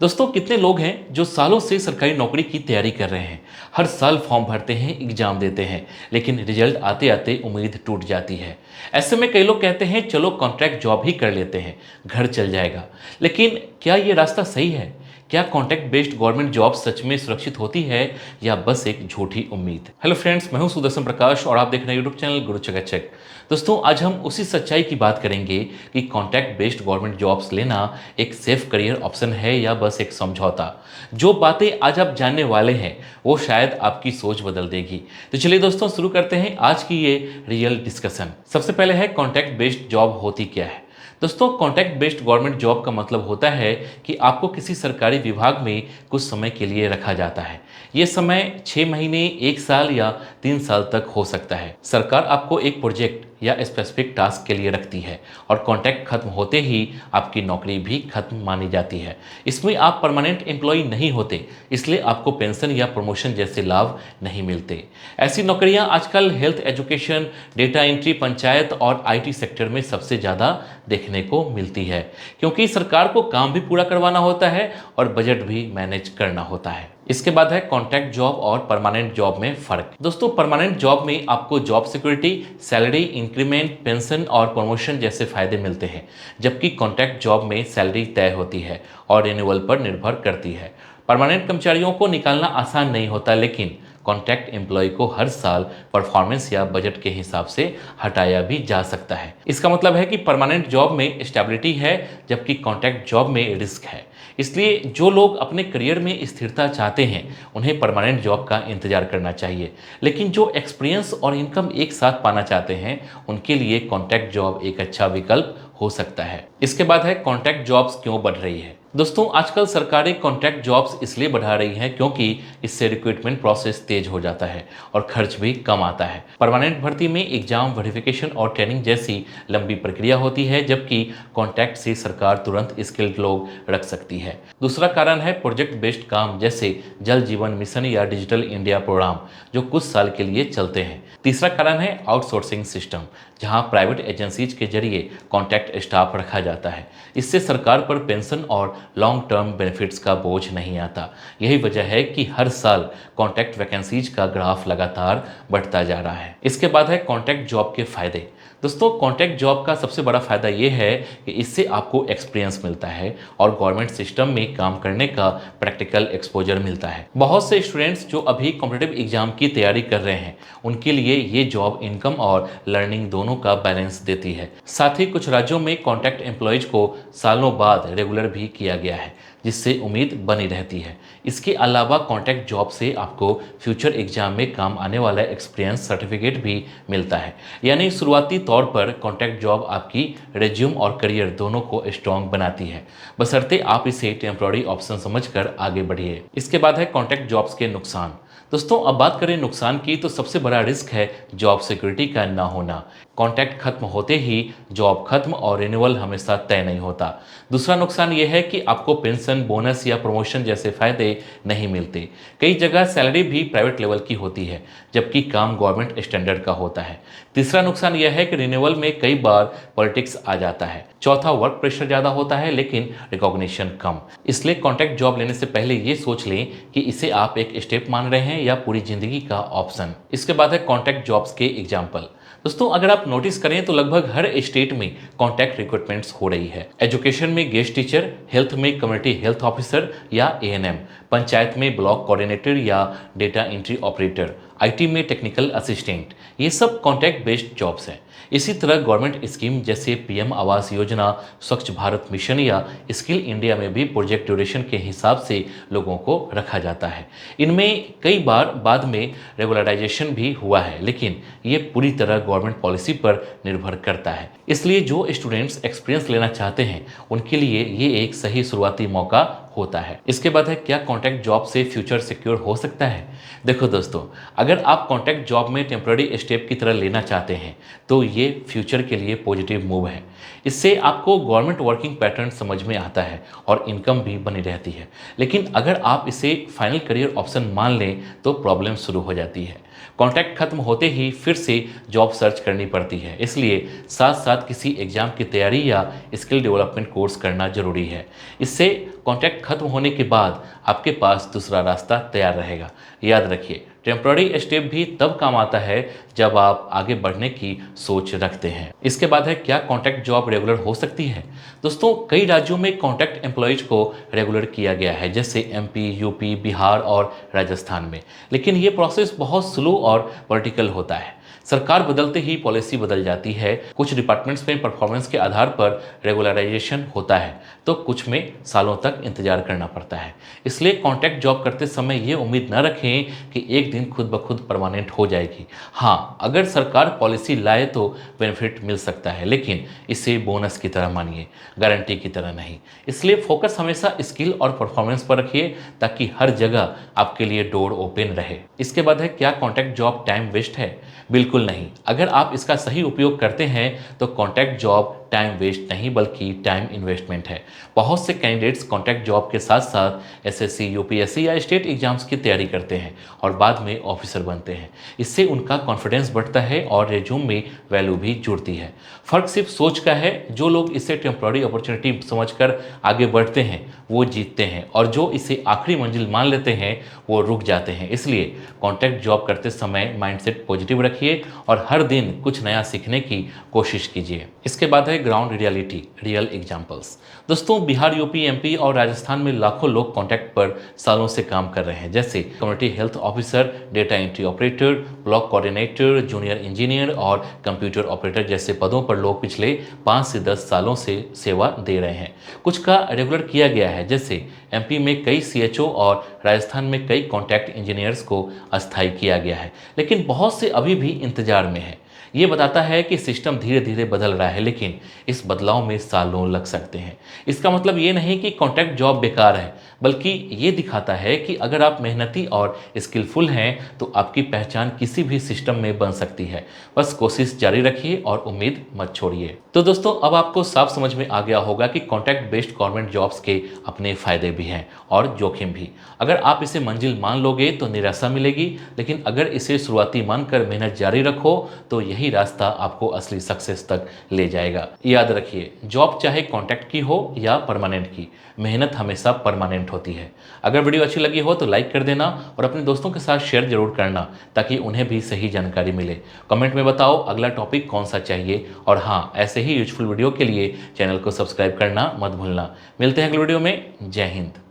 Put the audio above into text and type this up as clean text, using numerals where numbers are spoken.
दोस्तों कितने लोग हैं जो सालों से सरकारी नौकरी की तैयारी कर रहे हैं। हर साल फॉर्म भरते हैं, एग्जाम देते हैं, लेकिन रिजल्ट आते आते उम्मीद टूट जाती है। ऐसे में कई लोग कहते हैं चलो कॉन्ट्रैक्ट जॉब ही कर लेते हैं, घर चल जाएगा। लेकिन क्या ये रास्ता सही है? क्या कॉन्ट्रैक्ट बेस्ड गवर्नमेंट जॉब सच में सुरक्षित होती है या बस एक झूठी उम्मीद? हेलो फ्रेंड्स, मैं हूं सुदर्शन प्रकाश और आप देख रहे हैं यूट्यूब चैनल गुरु चकाचक। दोस्तों आज हम उसी सच्चाई की बात करेंगे कि कॉन्ट्रैक्ट बेस्ड गवर्नमेंट जॉब्स लेना एक सेफ करियर ऑप्शन है या बस एक समझौता। जो बातें आज आप जानने वाले हैं वो शायद आपकी सोच बदल देगी। तो चलिए दोस्तों शुरू करते हैं आज की ये रियल डिस्कशन। सबसे पहले है कॉन्ट्रैक्ट बेस्ड जॉब होती क्या है। दोस्तों कॉन्ट्रैक्ट बेस्ड गवर्नमेंट जॉब का मतलब होता है कि आपको किसी सरकारी विभाग में कुछ समय के लिए रखा जाता है। ये समय 6 महीने, 1 साल या 3 साल तक हो सकता है। सरकार आपको एक प्रोजेक्ट या स्पेसिफिक टास्क के लिए रखती है और कॉन्ट्रैक्ट खत्म होते ही आपकी नौकरी भी खत्म मानी जाती है। इसमें आप परमानेंट एम्प्लॉय नहीं होते, इसलिए आपको पेंशन या प्रमोशन जैसे लाभ नहीं मिलते। ऐसी नौकरियां आजकल health, education, data entry, panchayat और आईटी सेक्टर में सबसे ज़्यादा देखने को मिलती है, क्योंकि सरकार को काम भी पूरा करवाना होता है और बजट भी मैनेज करना होता है। इसके बाद है कॉन्ट्रैक्ट जॉब और परमानेंट जॉब में फ़र्क। दोस्तों परमानेंट जॉब में आपको job security, salary, increment, pension और प्रमोशन जैसे फायदे मिलते हैं, जबकि कॉन्ट्रैक्ट जॉब में सैलरी तय होती है और रिन्यूअल पर निर्भर करती है। परमानेंट कर्मचारियों को निकालना आसान नहीं होता, लेकिन कॉन्ट्रैक्ट एम्प्लॉय को हर साल परफॉर्मेंस या बजट के हिसाब से हटाया भी जा सकता है। इसका मतलब है कि परमानेंट जॉब में स्टेबिलिटी है, जबकि कॉन्ट्रैक्ट जॉब में रिस्क है। इसलिए जो लोग अपने करियर में स्थिरता चाहते हैं उन्हें परमानेंट जॉब का इंतजार करना चाहिए, लेकिन जो एक्सपीरियंस और इनकम एक साथ पाना चाहते हैं उनके लिए कॉन्ट्रैक्ट जॉब एक अच्छा विकल्प हो सकता है। इसके बाद है कॉन्ट्रैक्ट जॉब्स क्यों बढ़ रही है। दोस्तों आजकल सरकारें कॉन्ट्रैक्ट जॉब्स इसलिए बढ़ा रही हैं क्योंकि इससे रिक्रूटमेंट प्रोसेस तेज हो जाता है और खर्च भी कम आता है। परमानेंट भर्ती में एग्जाम, वेरिफिकेशन और ट्रेनिंग जैसी लंबी प्रक्रिया होती है, जबकि कॉन्ट्रैक्ट से सरकार तुरंत स्किल्ड लोग रख सकती है। दूसरा कारण है प्रोजेक्ट बेस्ड काम, जैसे जल जीवन मिशन या डिजिटल इंडिया प्रोग्राम, जो कुछ साल के लिए चलते हैं। तीसरा कारण है आउटसोर्सिंग सिस्टम, जहां प्राइवेट एजेंसीज के जरिए कॉन्ट्रैक्ट स्टाफ रखा जाता है। इससे सरकार पर पेंशन और लॉन्ग टर्म बेनिफिट्स का बोझ नहीं आता। यही वजह है कि हर साल कॉन्ट्रैक्ट वैकेंसीज का ग्राफ लगातार बढ़ता जा रहा है। इसके बाद है कॉन्ट्रैक्ट जॉब के फायदे। दोस्तों कॉन्ट्रैक्ट जॉब का सबसे बड़ा फायदा ये है कि इससे आपको एक्सपीरियंस मिलता है और गवर्नमेंट सिस्टम में काम करने का प्रैक्टिकल एक्सपोजर मिलता है। बहुत से स्टूडेंट्स जो अभी कॉम्पिटिटिव एग्जाम की तैयारी कर रहे हैं उनके लिए ये जॉब इनकम और लर्निंग दोनों का बैलेंस देती है। साथ ही कुछ राज्यों में कॉन्ट्रैक्ट एम्प्लॉयज को सालों बाद रेगुलर भी किया गया है, जिससे उम्मीद बनी रहती है। इसके अलावा कॉन्ट्रैक्ट जॉब से आपको फ्यूचर एग्जाम में काम आने वाला एक्सपीरियंस सर्टिफिकेट भी मिलता है। यानी शुरुआती तौर पर कॉन्ट्रैक्ट जॉब आपकी रिज्यूम और करियर दोनों को स्ट्रॉन्ग बनाती है, बशर्ते आप इसे टेम्पररी ऑप्शन समझकर आगे बढ़िए। इसके बाद है कॉन्ट्रैक्ट जॉब्स के नुकसान। दोस्तों अब बात करें नुकसान की, तो सबसे बड़ा रिस्क है जॉब सिक्योरिटी का ना होना। कॉन्ट्रैक्ट खत्म होते ही जॉब खत्म और रिन्यूअल हमेशा तय नहीं होता। दूसरा नुकसान यह है कि आपको पेंशन, बोनस या प्रमोशन जैसे फायदे नहीं मिलते। कई जगह सैलरी भी प्राइवेट लेवल की होती है, जबकि काम गवर्नमेंट स्टैंडर्ड का होता है। तीसरा नुकसान यह है कि रिन्यूअल में कई बार पॉलिटिक्स आ जाता है। चौथा, वर्क प्रेशर ज़्यादा होता है लेकिन रिकॉग्निशन कम। इसलिए कॉन्ट्रैक्ट जॉब लेने से पहले ये सोच लें कि इसे आप एक स्टेप मान रहे हैं या पूरी जिंदगी का ऑप्शन। इसके बाद है कॉन्ट्रैक्ट जॉब्स के एग्जाम्पल। दोस्तों अगर आप नोटिस करें तो लगभग हर स्टेट में कॉन्ट्रैक्ट रिक्रूटमेंट्स हो रही है। एजुकेशन में गेस्ट टीचर, हेल्थ में कम्युनिटी हेल्थ ऑफिसर या एएनएम, पंचायत में ब्लॉक कोऑर्डिनेटर या डेटा एंट्री ऑपरेटर, आईटी में टेक्निकल असिस्टेंट, ये सब कॉन्ट्रैक्ट बेस्ड जॉब्स हैं। इसी तरह गवर्नमेंट स्कीम जैसे पीएम आवास योजना, स्वच्छ भारत मिशन या स्किल इंडिया में भी प्रोजेक्ट ड्यूरेशन के हिसाब से लोगों को रखा जाता है। इनमें कई बार बाद में रेगुलराइजेशन भी हुआ है, लेकिन ये पूरी तरह गवर्नमेंट पॉलिसी पर निर्भर करता है। इसलिए जो स्टूडेंट्स एक्सपीरियंस लेना चाहते हैं उनके लिए ये एक सही शुरुआती मौका होता है। इसके बाद है क्या कॉन्ट्रैक्ट जॉब से फ्यूचर सिक्योर हो सकता है। देखो दोस्तों, अगर आप कॉन्ट्रैक्ट जॉब में टेम्पररी स्टेप की तरह लेना चाहते हैं तो ये फ्यूचर के लिए पॉजिटिव मूव है। इससे आपको गवर्नमेंट वर्किंग पैटर्न समझ में आता है और इनकम भी बनी रहती है। लेकिन अगर आप इसे फाइनल करियर ऑप्शन मान लें तो प्रॉब्लम शुरू हो जाती है। कॉन्ट्रैक्ट खत्म होते ही फिर से जॉब सर्च करनी पड़ती है, इसलिए साथ साथ किसी एग्जाम की तैयारी या स्किल डेवलपमेंट कोर्स करना जरूरी है। इससे कॉन्ट्रैक्ट खत्म होने के बाद आपके पास दूसरा रास्ता तैयार रहेगा। याद रखिए, टेम्प्ररी स्टेप भी तब काम आता है जब आप आगे बढ़ने की सोच रखते हैं। इसके बाद है, क्या कॉन्ट्रैक्ट जॉब रेगुलर हो सकती है? दोस्तों, कई राज्यों में कॉन्ट्रैक्ट एम्प्लॉयज को रेगुलर किया गया है, जैसे एमपी, यूपी, बिहार और राजस्थान में। लेकिन ये प्रोसेस बहुत स्लो और पॉलिटिकल होता है। सरकार बदलते ही पॉलिसी बदल जाती है। कुछ डिपार्टमेंट्स में परफॉर्मेंस के आधार पर रेगुलराइजेशन होता है, तो कुछ में सालों तक इंतजार करना पड़ता है। इसलिए कॉन्ट्रैक्ट जॉब करते समय ये उम्मीद न रखें कि एक दिन खुद ब खुद परमानेंट हो जाएगी। हाँ, अगर सरकार पॉलिसी लाए तो बेनिफिट मिल सकता है, लेकिन इसे बोनस की तरह मानिए, गारंटी की तरह नहीं। इसलिए फोकस हमेशा स्किल और परफॉर्मेंस पर रखिए, ताकि हर जगह आपके लिए डोर ओपन रहे। इसके बाद है, क्या कॉन्ट्रैक्ट जॉब टाइम वेस्ट है? बिल्कुल नहीं। अगर आप इसका सही उपयोग करते हैं तो कॉन्ट्रैक्ट जॉब टाइम वेस्ट नहीं बल्कि टाइम इन्वेस्टमेंट है। बहुत से कैंडिडेट्स कॉन्ट्रैक्ट जॉब के साथ साथ एसएससी, यूपीएससी या स्टेट एग्जाम्स की तैयारी करते हैं और बाद में ऑफिसर बनते हैं। इससे उनका कॉन्फिडेंस बढ़ता है और रिज्यूम में वैल्यू भी जुड़ती है। फर्क सिर्फ सोच का है। जो लोग इसे टेम्प्ररी अपॉर्चुनिटी समझकर आगे बढ़ते हैं वो जीतते हैं, और जो इसे आखिरी मंजिल मान लेते हैं वो रुक जाते हैं। इसलिए कॉन्ट्रैक्ट जॉब करते समय माइंडसेट पॉजिटिव रखिए और हर दिन कुछ नया सीखने की कोशिश कीजिए। इसके बाद है ग्राउंड रियलिटी, रियल एग्जांपल्स। दोस्तों, बिहार, यूपी, एमपी और राजस्थान में लाखों लोग कॉन्ट्रैक्ट पर सालों से काम कर रहे हैं, जैसे community health officer, data entry operator, block coordinator, junior engineer और कंप्यूटर ऑपरेटर जैसे पदों पर लोग पिछले 5 से 10 सालों से सेवा दे रहे हैं। कुछ का रेगुलर किया गया है, जैसे एमपी में कई सीएचओ और राजस्थान में कई कॉन्ट्रैक्ट इंजीनियर्स को अस्थायी किया गया है, लेकिन बहुत से अभी भी इंतजार में है। ये बताता है कि सिस्टम धीरे धीरे बदल रहा है, लेकिन इस बदलाव में सालों लग सकते हैं। इसका मतलब ये नहीं कि कॉन्ट्रैक्ट जॉब बेकार है, बल्कि ये दिखाता है कि अगर आप मेहनती और स्किलफुल हैं तो आपकी पहचान किसी भी सिस्टम में बन सकती है। बस कोशिश जारी रखिए और उम्मीद मत छोड़िए। तो दोस्तों, अब आपको साफ समझ में आ गया होगा कि कॉन्ट्रैक्ट बेस्ड गवर्नमेंट जॉब्स के अपने फायदे भी हैं और जोखिम भी। अगर आप इसे मंजिल मान लोगे तो निराशा मिलेगी, लेकिन अगर इसे शुरुआती मानकर मेहनत जारी रखो तो यही रास्ता आपको असली सक्सेस तक ले जाएगा। याद रखिए, जॉब चाहे कॉन्ट्रैक्ट की हो या परमानेंट की, मेहनत हमेशा परमानेंट होती है। अगर वीडियो अच्छी लगी हो तो लाइक कर देना और अपने दोस्तों के साथ शेयर जरूर करना, ताकि उन्हें भी सही जानकारी मिले। कमेंट में बताओ अगला टॉपिक कौन सा चाहिए, और हाँ, ऐसे ही यूजफुल वीडियो के लिए चैनल को सब्सक्राइब करना मत भूलना। मिलते हैं अगले वीडियो में। जय हिंद।